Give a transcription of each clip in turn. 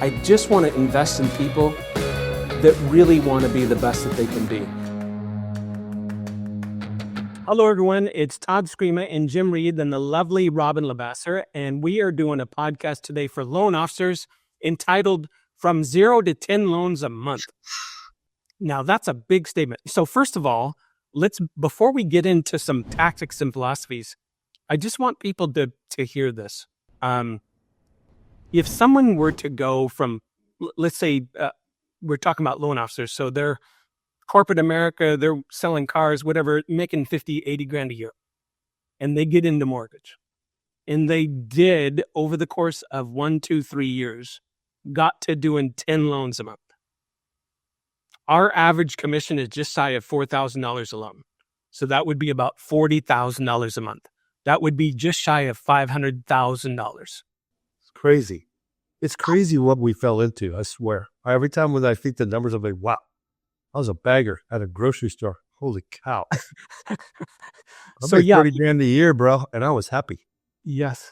I just want to invest in people that really want to be the best that they can be. Hello, everyone. It's Todd Scrima and Jim Reed and the lovely Robyn LaVassaur, and we are doing a podcast today for loan officers entitled From 0 to 10 Loans a Month. Now, that's a big statement. So first of all, before we get into some tactics and philosophies, I just want people to hear this. If someone were to go from, let's say, we're talking about loan officers, so they're corporate America, they're selling cars, whatever, making 50, 80 grand a year, and they get into mortgage. And they did, over the course of 1, 2, 3 years, got to doing 10 loans a month. Our average commission is just shy of $4,000 a loan. So that would be about $40,000 a month. That would be just shy of $500,000. It's crazy. It's crazy what we fell into, I swear. Every time when I think the numbers, I'm like, wow, I was a bagger at a grocery store. Holy cow. I made 30 grand a year, bro, and I was happy. Yes.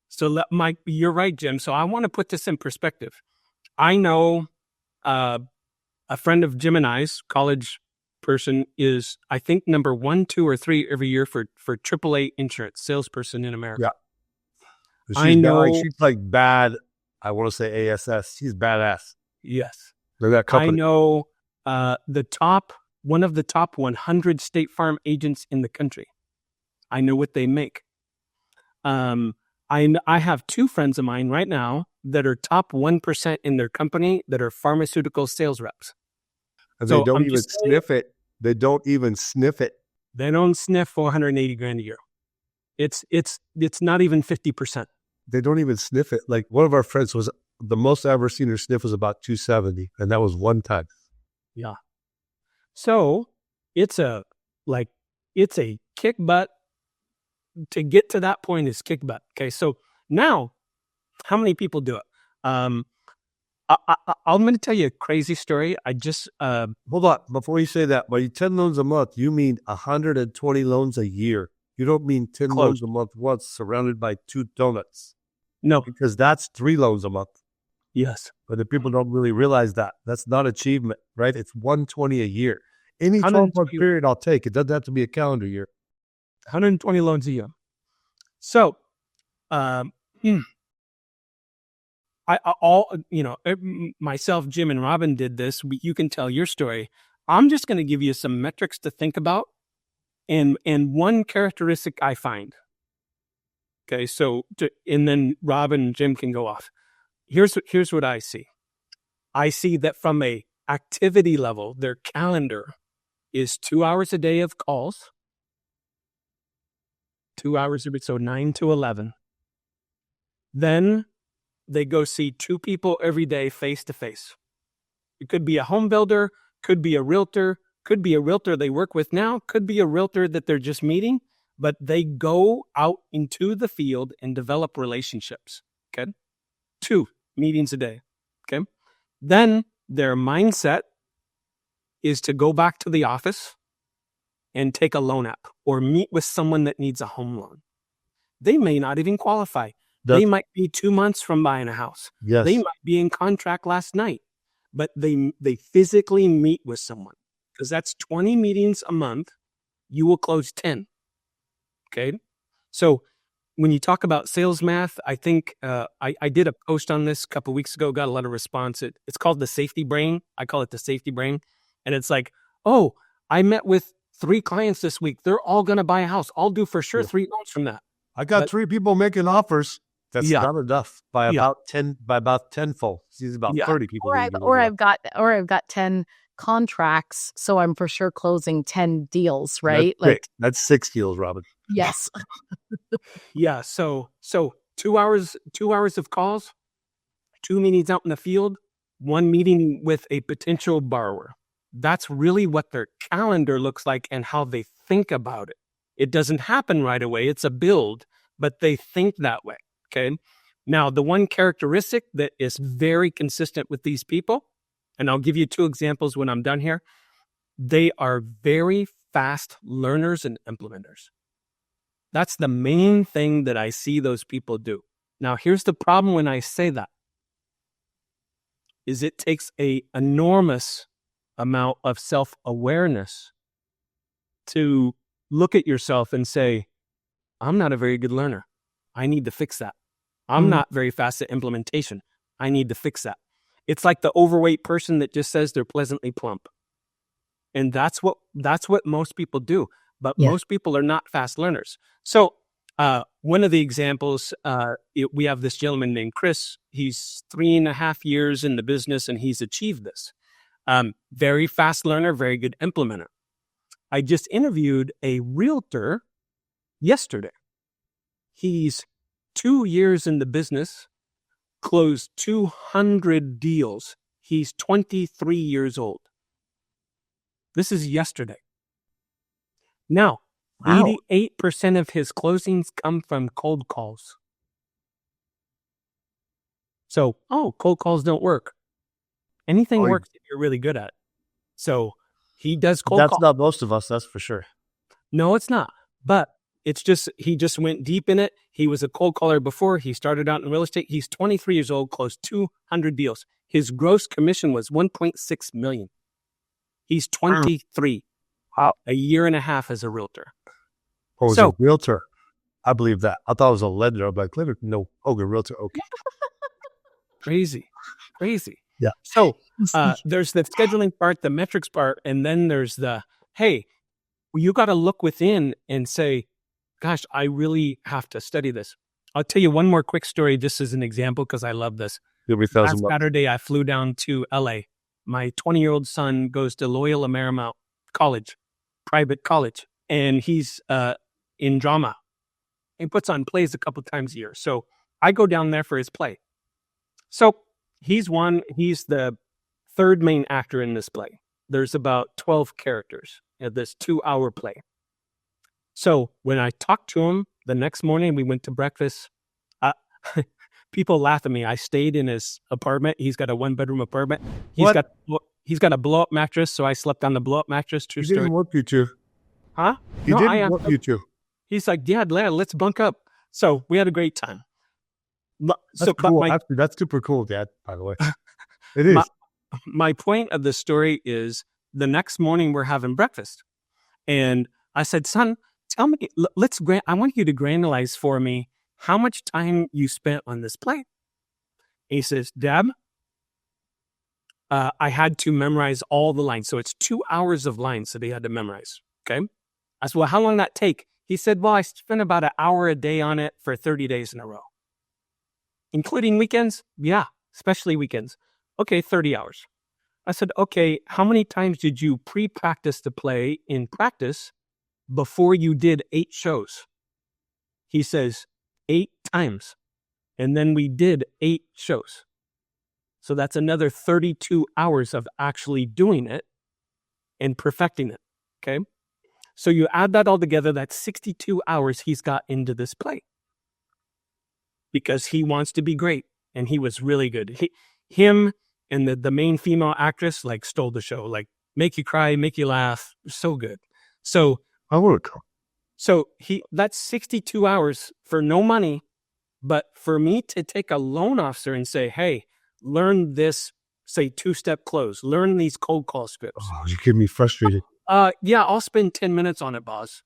So, Mike, you're right, Jim. So I want to put this in perspective. I know a friend of Jim and I's, college person, is, I think, number 1, 2, or 3 every year for AAA insurance, salesperson in America. Yeah. I know. She's like bad. I want to say ASS. She's badass. Yes. They're that company. I know one of the top 100 State Farm agents in the country. I know what they make. I have 2 friends of mine right now that are top 1% in their company that are pharmaceutical sales reps. And they don't even sniff it. They don't even sniff it. They don't sniff 480 grand a year. It's not even 50%. They don't even sniff it. Like one of our friends was, the most I ever seen her sniff was about 270. And that was one time. Yeah. So it's a kick butt. To get to that point is kick butt. Okay. So now, how many people do it? I'm going to tell you a crazy story. I just, hold on. Before you say that, by 10 loans a month, you mean 120 loans a year. You don't mean 10 loans a month once surrounded by 2 donuts. No. Because that's 3 loans a month. Yes. But the people don't really realize that. That's not achievement, right? It's 120 a year. Any 12-month period I'll take. It doesn't have to be a calendar year. 120 loans a year. So, myself, Jim, and Robyn did this. You can tell your story. I'm just going to give you some metrics to think about, and one characteristic I find. Okay, and then Robyn and Jim can go off. Here's what I see. I see that from a activity level, their calendar is 2 hours a day of calls. 2 hours a day, so 9 to 11. Then they go see 2 people every day face to face. It could be a home builder, could be a realtor they work with now, could be a realtor that they're just meeting, but they go out into the field and develop relationships. Okay. 2 meetings a day. Okay. Then their mindset is to go back to the office and take a loan app or meet with someone that needs a home loan. They may not even qualify. They might be 2 months from buying a house. Yes. They might be in contract last night, but they physically meet with someone, because that's 20 meetings a month. You will close 10. Okay. So when you talk about sales math, I think I did a post on this a couple of weeks ago, got a lot of response. It's called the safety brain. I call it the safety brain. And it's like, oh, I met with 3 clients this week. They're all going to buy a house. I'll do for sure 3 loans from that. I got 3 people making offers. That's not enough by about 10-fold. It's about 30 people. Or I've got 10 contracts, so I'm for sure closing 10 deals, right? That's 6 deals, Robyn. Yes. Yeah. So 2 hours of calls, 2 meetings out in the field, 1 meeting with a potential borrower. That's really what their calendar looks like and how they think about it. It doesn't happen right away. It's a build, but they think that way. Okay. Now, the one characteristic that is very consistent with these people, and I'll give you 2 examples when I'm done here. They are very fast learners and implementers. That's the main thing that I see those people do. Now, here's the problem when I say that. is it takes a enormous amount of self-awareness to look at yourself and say, I'm not a very good learner. I need to fix that. I'm not very fast at implementation. I need to fix that. It's like the overweight person that just says they're pleasantly plump. And that's what most people do. But most people are not fast learners. So one of the examples, we have this gentleman named Chris. He's 3.5 years in the business, and he's achieved this. Very fast learner, very good implementer. I just interviewed a realtor yesterday. He's 2 years in the business, closed 200 deals. He's 23 years old. This is yesterday. Now, 88% of his closings come from cold calls. So, cold calls don't work. Anything works if you're really good at it. So, he does cold calls. That's not most of us, that's for sure. No, it's not. But it's just, he just went deep in it. He was a cold caller before. He started out in real estate. He's 23 years old, closed 200 deals. His gross commission was $1.6 million. He's 23. Wow. A year and a half as a realtor. Oh, he's a realtor. I believe that. I thought it was a lender. I'm like, no, realtor. Okay. Crazy. Yeah. So there's the scheduling part, the metrics part, and then there's the, hey, you got to look within and say, gosh, I really have to study this. I'll tell you one more quick story just as an example because I love this. Last Saturday, I flew down to LA. My 20-year-old son goes to Loyola Marymount College, private college, and he's in drama. He puts on plays a couple times a year. So I go down there for his play. So he's the third main actor in this play. There's about 12 characters in this 2-hour play. So when I talked to him the next morning, we went to breakfast. People laugh at me. I stayed in his apartment. He's got a 1-bedroom apartment. He's got a blow-up mattress, so I slept on the blow-up mattress. True story. He didn't want you to. Huh? He didn't want you to. He's like, yeah, let's bunk up. So we had a great time. That's cool. That's super cool, Dad, by the way. It is. My point of the story is the next morning we're having breakfast. And I said, son, tell me, I want you to granularize for me how much time you spent on this play. And he says, Dad, I had to memorize all the lines. So it's 2 hours of lines that he had to memorize. Okay. I said, well, how long did that take? He said, well, I spent about an hour a day on it for 30 days in a row. Including weekends? Yeah, especially weekends. Okay, 30 hours. I said, okay, how many times did you pre-practice the play in practice before you did 8 shows? He says, 8 times. And then we did 8 shows. So that's another 32 hours of actually doing it and perfecting it. Okay. So you add that all together, that's 62 hours he's got into this play. Because he wants to be great. And he was really good. Him and the main female actress stole the show. Make you cry, make you laugh. So good. So I would come. So that's 62 hours for no money. But for me to take a loan officer and say, hey, learn this, say 2-step close, learn these cold call scripts. Oh, you get me frustrated. Yeah, I'll spend 10 minutes on it, boss.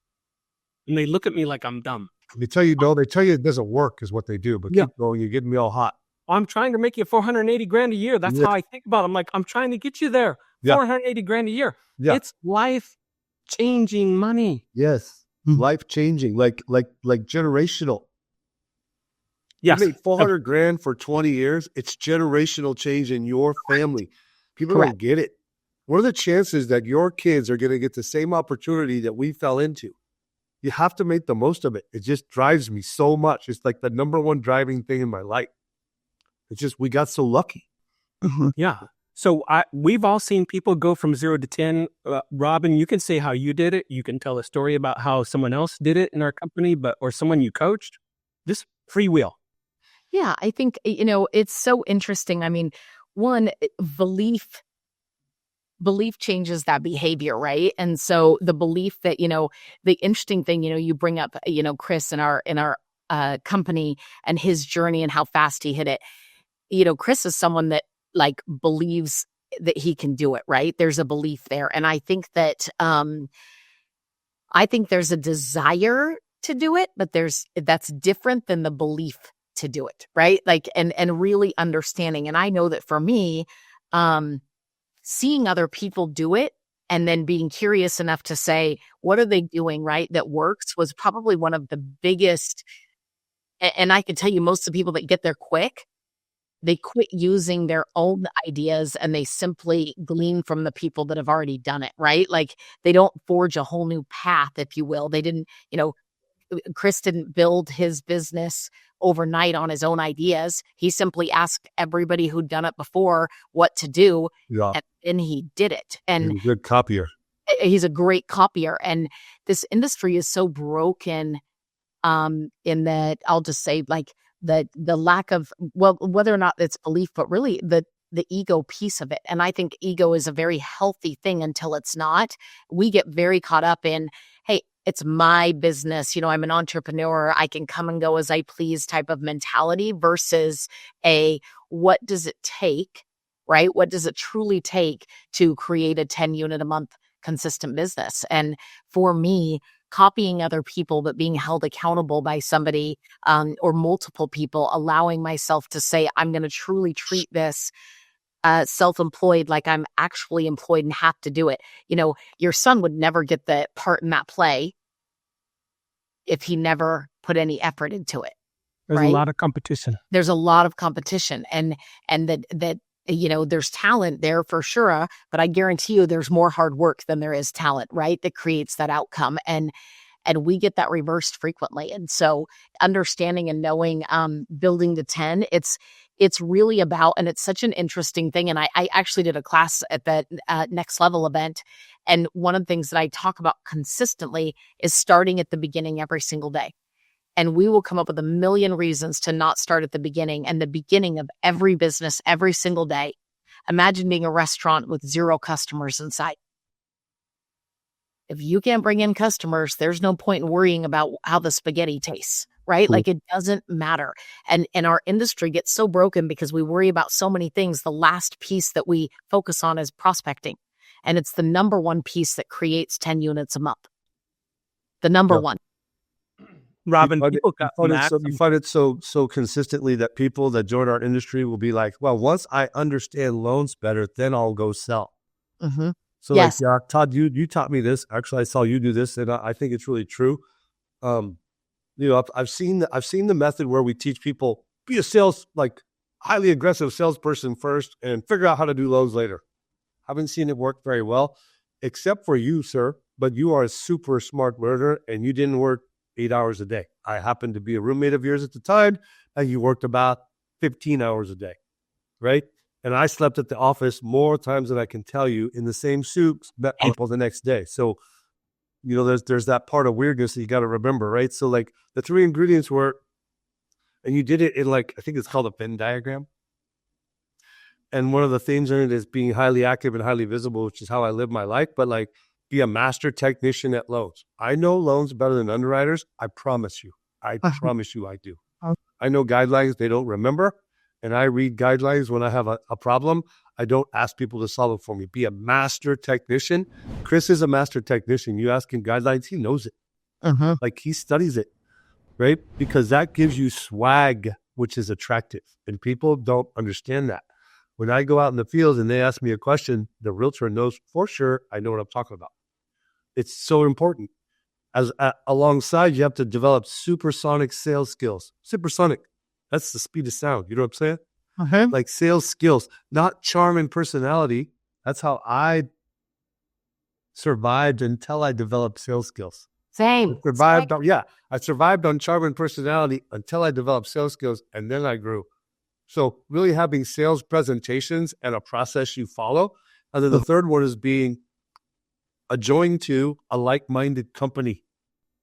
And they look at me like I'm dumb. They tell you it doesn't work is what they do, but keep going, you're getting me all hot. I'm trying to make you $480,000 a year. That's how I think about it. I'm like, I'm trying to get you there. $480,000 a year. Yeah. It's life-changing money. Yes. Life-changing, like generational. Yes. You made $400,000 for 20 years. It's generational change in your family. People don't get it. What are the chances that your kids are going to get the same opportunity that we fell into? You have to make the most of it. It just drives me so much. It's like the number one driving thing in my life. It's just, we got so lucky. Yeah. So we've all seen people go from 0 to 10. Robyn, you can say how you did it. You can tell a story about how someone else did it in our company, or someone you coached. This free will. Yeah, I think, it's so interesting. I mean, one, belief changes that behavior, right? And so the belief that, the interesting thing, you bring up, Chris in our company and his journey and how fast he hit it. Chris is someone that like believes that he can do it, right? There's a belief there. And I think that there's a desire to do it, but that's different than the belief to do it, right? Like, and really understanding. And I know that for me, seeing other people do it and then being curious enough to say, what are they doing, right, that works, was probably one of the biggest. And I can tell you, most of the people that get there quick, they quit using their own ideas and they simply glean from the people that have already done it, right? Like, they don't forge a whole new path, if you will. They didn't, Chris didn't build his business overnight on his own ideas. He simply asked everybody who'd done it before what to do, and then he did it. And he's a good copier. He's a great copier. And this industry is so broken in that, I'll just say, like, the lack of, well, whether or not it's belief, but really the ego piece of it. And I think ego is a very healthy thing until it's not. We get very caught up in, hey, it's my business. I'm an entrepreneur. I can come and go as I please type of mentality versus what does it take, right? What does it truly take to create a 10 unit a month consistent business? And for me, copying other people, but being held accountable by somebody or multiple people, allowing myself to say, I'm going to truly treat this self-employed like I'm actually employed and have to do it. Your son would never get the part in that play if he never put any effort into it. There's right? a lot of competition. There's a lot of competition, and that there's talent there for sure, but I guarantee you there's more hard work than there is talent, right? That creates that outcome. And we get that reversed frequently. And so understanding and knowing, building to 10, it's really about, and it's such an interesting thing. And I actually did a class at that Next Level event. And one of the things that I talk about consistently is starting at the beginning every single day. And we will come up with a million reasons to not start at the beginning, and the beginning of every business every single day. Imagine being a restaurant with 0 customers inside. If you can't bring in customers, there's no point in worrying about how the spaghetti tastes, right? Like, it doesn't matter. And our industry gets so broken because we worry about so many things. The last piece that we focus on is prospecting. And it's the number one piece that creates 10 units a month. The number one. Robyn, you find it so consistently that people that join our industry will be like, well, once I understand loans better, then I'll go sell. Mm-hmm. So yes. Like, Todd, you taught me this. Actually, I saw you do this, and I think it's really true. I've seen the method where we teach people, be a highly aggressive salesperson first and figure out how to do loans later. Haven't seen it work very well, except for you, sir. But you are a super smart learner, and you didn't work 8 hours a day. I happened to be a roommate of yours at the time, and you worked about 15 hours a day, right? And I slept at the office more times than I can tell you in the same suit, met people the next day. So, there's that part of weirdness that you got to remember, right? So, like, the 3 ingredients were, and you did it in, like, I think it's called a Venn diagram. And one of the themes in it is being highly active and highly visible, which is how I live my life. But, like, be a master technician at loans. I know loans better than underwriters. I promise you. I promise you I do. I know guidelines they don't remember. And I read guidelines when I have a problem. I don't ask people to solve it for me. Be a master technician. Chris is a master technician. You ask him guidelines, he knows it. Like, he studies it, right? Because that gives you swag, which is attractive. And people don't understand that. When I go out in the field and they ask me a question, the realtor knows for sure I know what I'm talking about. It's so important. Alongside, you have to develop supersonic sales skills. Supersonic. That's the speed of sound. You know what I'm saying? Like, sales skills, not charm and personality. That's how I survived until I developed sales skills. Same. I survived on charm and personality until I developed sales skills, and then I grew. So really having sales presentations and a process you follow. And then the third one is being adjoined to a like-minded company.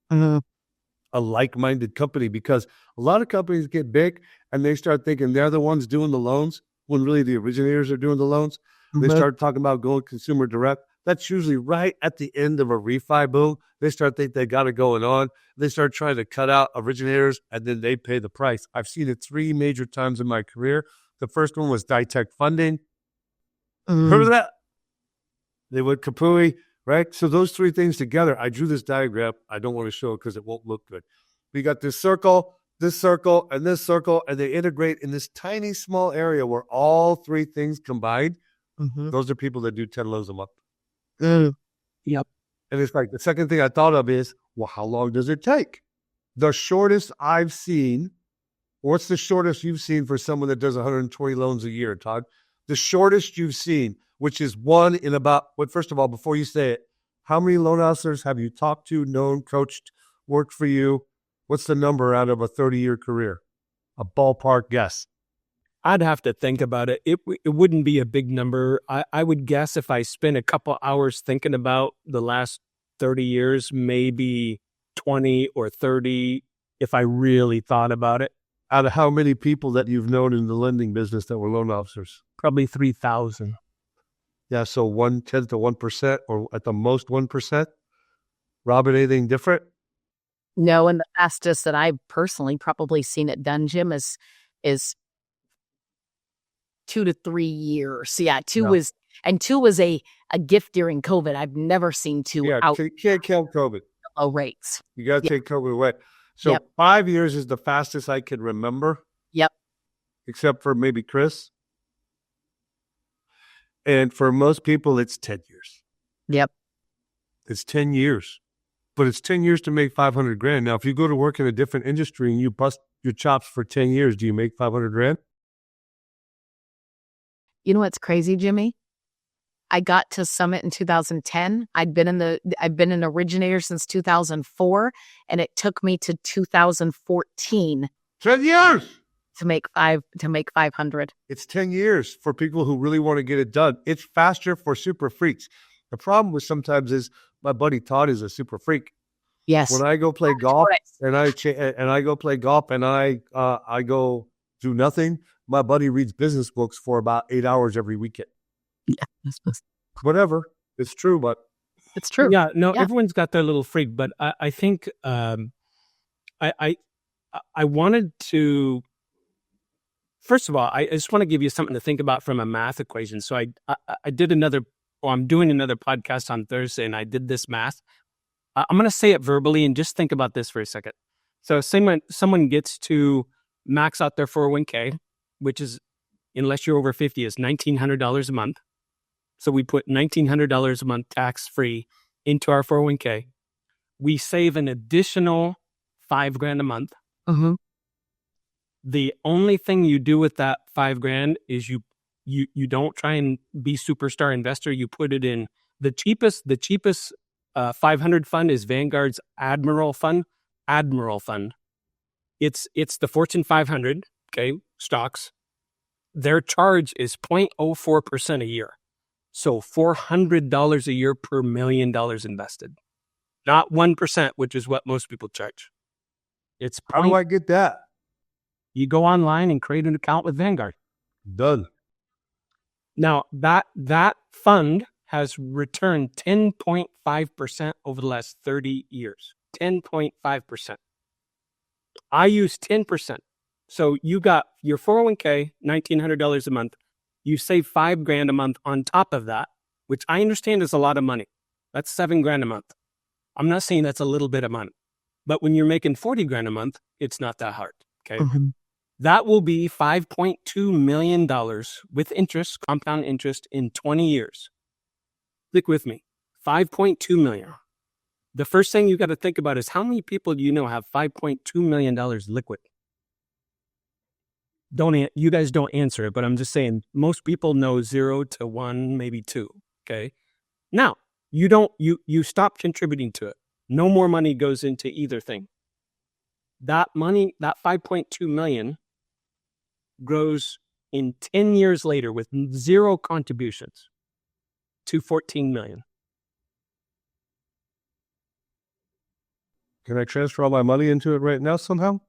A like-minded company, because a lot of companies get big and they start thinking they're the ones doing the loans when really the originators are doing the loans. They start talking about going consumer direct. That's usually right at the end of a refi boom. They start thinking they got it going on. They start trying to cut out originators, and then they pay the price. I've seen it 3 major times in my career. The first one was Ditech Funding. Remember that? They went Kapui, right? So those three things together, I drew this diagram. I don't want to show it because it won't look good. We got this circle, and this circle, and they integrate in this tiny, small area where all three things combined. Those are people that do 10 loans a month. Yep. And it's like the second thing I thought of is, well, how long does it take? The shortest I've seen, what's the shortest you've seen for someone that does 120 loans a year, Todd? The shortest you've seen, which is one in about, well, first of all, before you say it, how many loan officers have you talked to, known, coached, worked for you? What's the number out of a 30-year career? A ballpark guess. I'd have to think about it. It wouldn't be a big number. I would guess if I spent a couple hours thinking about the last 30 years, maybe 20 or 30 if I really thought about it. Out of how many people that you've known in the lending business that were loan officers? Probably 3,000. Yeah, so 1/10 to 1%, or at the most 1%. Robyn, anything different? No, and the fastest that I've personally probably seen it done, Jim, is 2 to 3 years. Yeah, two was a gift during COVID. I've never seen two out you can't count COVID. low rates. You got to take COVID away. So 5 years is the fastest I can remember. Yep. Except for maybe Chris. And for most people, it's 10 years. Yep. It's 10 years. But it's 10 years to make 500 grand. Now, if you go to work in a different industry and you bust your chops for 10 years, do you make 500 grand? You know what's crazy, Jimmy? I got to Summit in 2010. I've been an originator since 2004, and it took me to 2014 10 years to make 500. It's 10 years for people who really want to get it done. It's faster for super freaks. The problem with sometimes is my buddy Todd is a super freak. Yes. When I go play golf and I go play golf and I go do nothing, my buddy reads business books for about 8 hours every weekend. Yeah. Whatever. It's true, but It's true. Yeah, no, everyone's got their little freak, but I think I wanted to. First of all, I just want to give you something to think about from a math equation. So I did I'm doing another podcast on Thursday, and I did this math. I'm going to say it verbally, and just think about this for a second. So someone gets to max out their 401k, which is, unless you're over 50, is $1,900 a month. So we put $1,900 a month tax-free into our 401k. We save an additional $5,000 a month. Mm-hmm. The only thing you do with that $5,000 is you don't try and be superstar investor. You put it in the cheapest 500 fund is Vanguard's Admiral Fund. It's the Fortune 500, okay, stocks. Their charge is 0.04% a year. So $400 a year per $1 million invested. Not 1%, which is what most people charge. It's how do I get that? You go online and create an account with Vanguard. Done. Now, that fund has returned 10.5% over the last 30 years. 10.5%. I use 10%. So you got your 401k, $1,900 a month. You save $5,000 a month on top of that, which I understand is a lot of money. That's $7,000 a month. I'm not saying that's a little bit of money, but when you're making $40,000 a month, it's not that hard. Okay. Mm-hmm. That will be $5.2 million with interest, compound interest in 20 years. Stick with me. $5.2 million. The first thing you got to think about is how many people do you know have $5.2 million liquid? You guys don't answer it, but I'm just saying most people know 0 to 1, maybe 2. Okay. Now you stop contributing to it. No more money goes into either thing. That money, that 5.2 million grows in 10 years later with 0 contributions to 14 million. Can I transfer all my money into it right now somehow?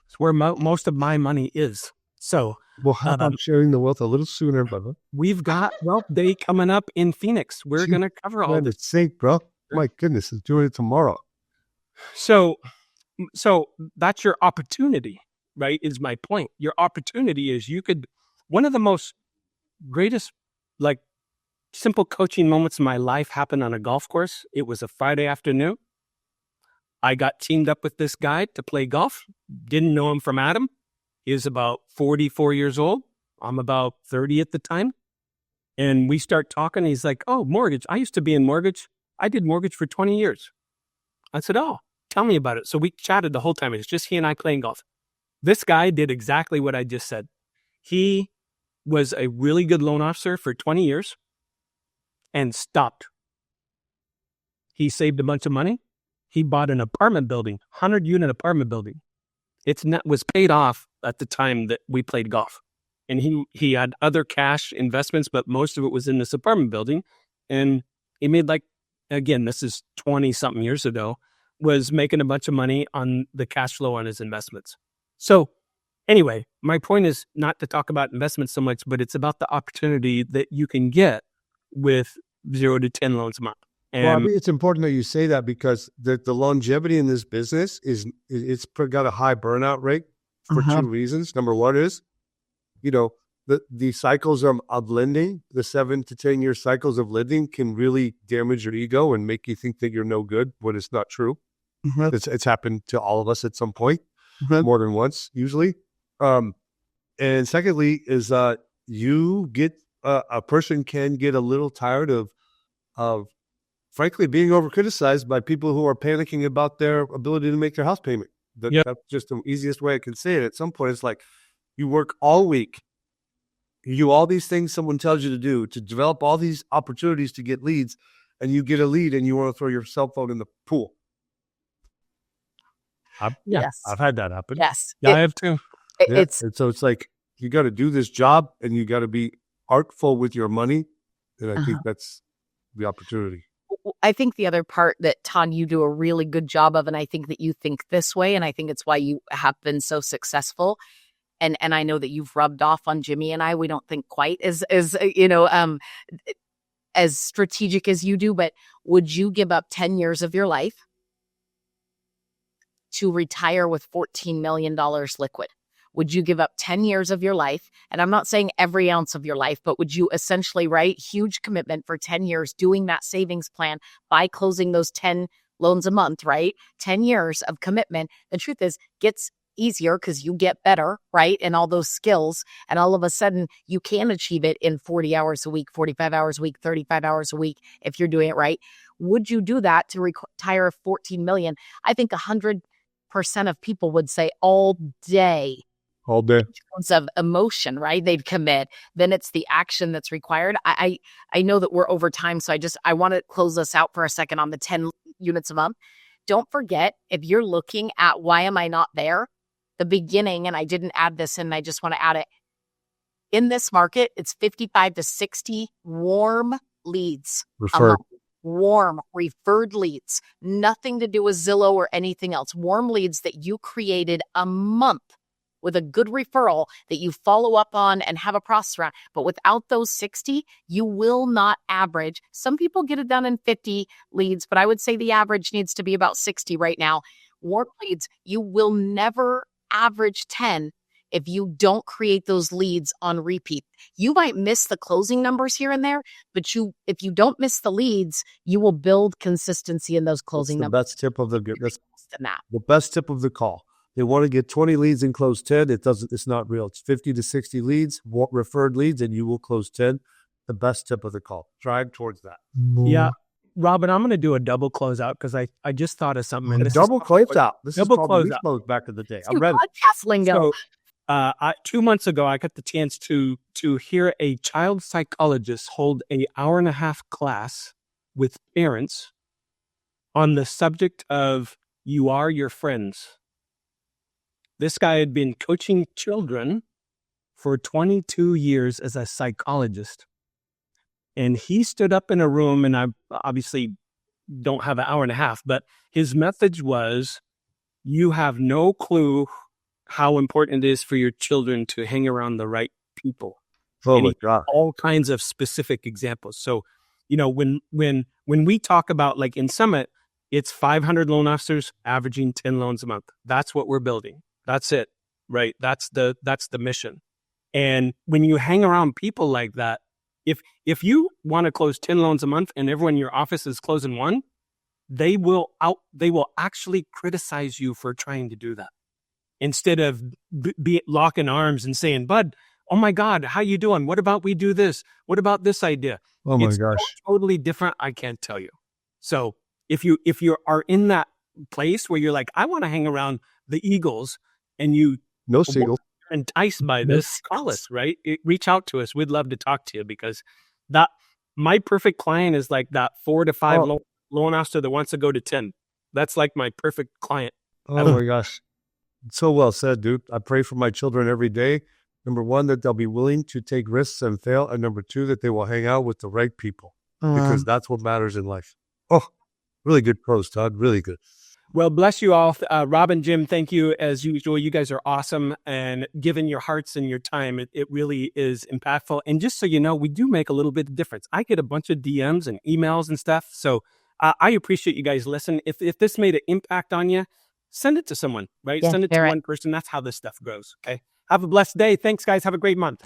It's where most of my money is. So, well, how about sharing the wealth a little sooner, brother? We've got Wealth Day coming up in Phoenix. We're going to cover all this. It's safe, bro. My goodness, it's doing it tomorrow. So that's your opportunity, right? Is my point. Your opportunity is you could One of the most greatest, like, simple coaching moments in my life happened on a golf course. It was a Friday afternoon. I got teamed up with this guy to play golf. Didn't know him from Adam. He was about 44 years old. I'm about 30 at the time. And we start talking. He's like, oh, mortgage. I used to be in mortgage. I did mortgage for 20 years. I said, oh, tell me about it. So we chatted the whole time. It was just he and I playing golf. This guy did exactly what I just said. He was a really good loan officer for 20 years and stopped. He saved a bunch of money. He bought an apartment building, 100-unit apartment building. It was paid off at the time that we played golf. And he had other cash investments, but most of it was in this apartment building. And he made, like, again, this is 20-something years ago, was making a bunch of money on the cash flow on his investments. So anyway, my point is not to talk about investments so much, but it's about the opportunity that you can get with 0 to 10 loans a month. And Well, I mean, it's important that you say that because the longevity in this business it's got a high burnout rate for two reasons. Number one is, the cycles of lending, the 7 to 10 year cycles of lending can really damage your ego and make you think that you're no good when it's not true. It's happened to all of us at some point, more than once, usually. And secondly is you get a person can get a little tired of frankly being over criticized by people who are panicking about their ability to make their house payment. That's just the easiest way I can say it. At some point, it's like you work all week, you do all these things someone tells you to do to develop all these opportunities to get leads, and you get a lead and you want to throw your cell phone in the pool. Yes. I've had that happen. Yes. yeah, I have too. And so it's like you got to do this job and you got to be artful with your money. And I think that's the opportunity. I think the other part that, Todd, you do a really good job of, and I think that you think this way, and I think it's why you have been so successful. And I know that you've rubbed off on Jimmy and I. We don't think quite as strategic as you do, but would you give up 10 years of your life to retire with $14 million liquid? Would you give up 10 years of your life? And I'm not saying every ounce of your life, but would you essentially, right, huge commitment for 10 years doing that savings plan by closing those 10 loans a month, right? 10 years of commitment. The truth is, gets easier because you get better, right? And all those skills. And all of a sudden, you can achieve it in 40 hours a week, 45 hours a week, 35 hours a week if you're doing it right. Would you do that to retire 14 million? I think 100% of people would say all day. All day. In terms of emotion, right? They'd commit. Then it's the action that's required. I know that we're over time, so I want to close us out for a second on the 10 units a month. Don't forget, if you're looking at why am I not there, the beginning, and I didn't add this in, I just want to add it. In this market, it's 55 to 60 warm leads. Referred. Warm, referred leads. Nothing to do with Zillow or anything else. Warm leads that you created a month with a good referral that you follow up on and have a process around. But without those 60, you will not average. Some people get it done in 50 leads, but I would say the average needs to be about 60 right now. Warm leads, you will never average 10 if you don't create those leads on repeat. You might miss the closing numbers here and there, but if you don't miss the leads, you will build consistency in those closing numbers. Best tip of the best tip of the call. They want to get 20 leads and close 10. It's not real. It's 50 to 60 leads, referred leads, and you will close 10. The best tip of the call. Drive towards that. Yeah. Robyn, I'm going to do a double closeout because I just thought of something. A double closeout. This is called lead close back in the day. I read it. Podcast lingo. So, 2 months ago, I got the chance to hear a child psychologist hold an hour-and-a-half class with parents on the subject of you are your friends. This guy had been coaching children for 22 years as a psychologist. And he stood up in a room, and I obviously don't have an hour and a half, but his message was, you have no clue how important it is for your children to hang around the right people. Oh my God. All kinds of specific examples. So, when we talk about, like in Summit, it's 500 loan officers averaging 10 loans a month. That's what we're building. That's it, right? That's the mission. And when you hang around people like that, if you want to close 10 loans a month and everyone in your office is closing one, they will actually criticize you for trying to do that instead of be locking arms and saying, "Bud, oh my God, how you doing? What about we do this? What about this idea?" Oh my It's gosh. totally different. I can't tell you. So if you are in that place where you're like, I want to hang around the Eagles, and you No seagulls. are enticed by No this, call us, right? Reach out to us. We'd love to talk to you, because that my perfect client is like that 4 to 5 Oh. loan officer that wants to go to 10. That's like my perfect client. Oh my gosh. So well said, dude. I pray for my children every day. Number one, that they'll be willing to take risks and fail. And number two, that they will hang out with the right people, because that's what matters in life. Oh, really good pros, Todd. Really good. Well, bless you all. Robyn, Jim, thank you as usual. You guys are awesome, and given your hearts and your time, it really is impactful. And just so you know, we do make a little bit of difference. I get a bunch of DMs and emails and stuff. So I appreciate you guys listen. If this made an impact on you, send it to someone, right? Yeah, Send it to share it. one person. That's how this stuff grows. Okay. Have a blessed day. Thanks, guys. Have a great month.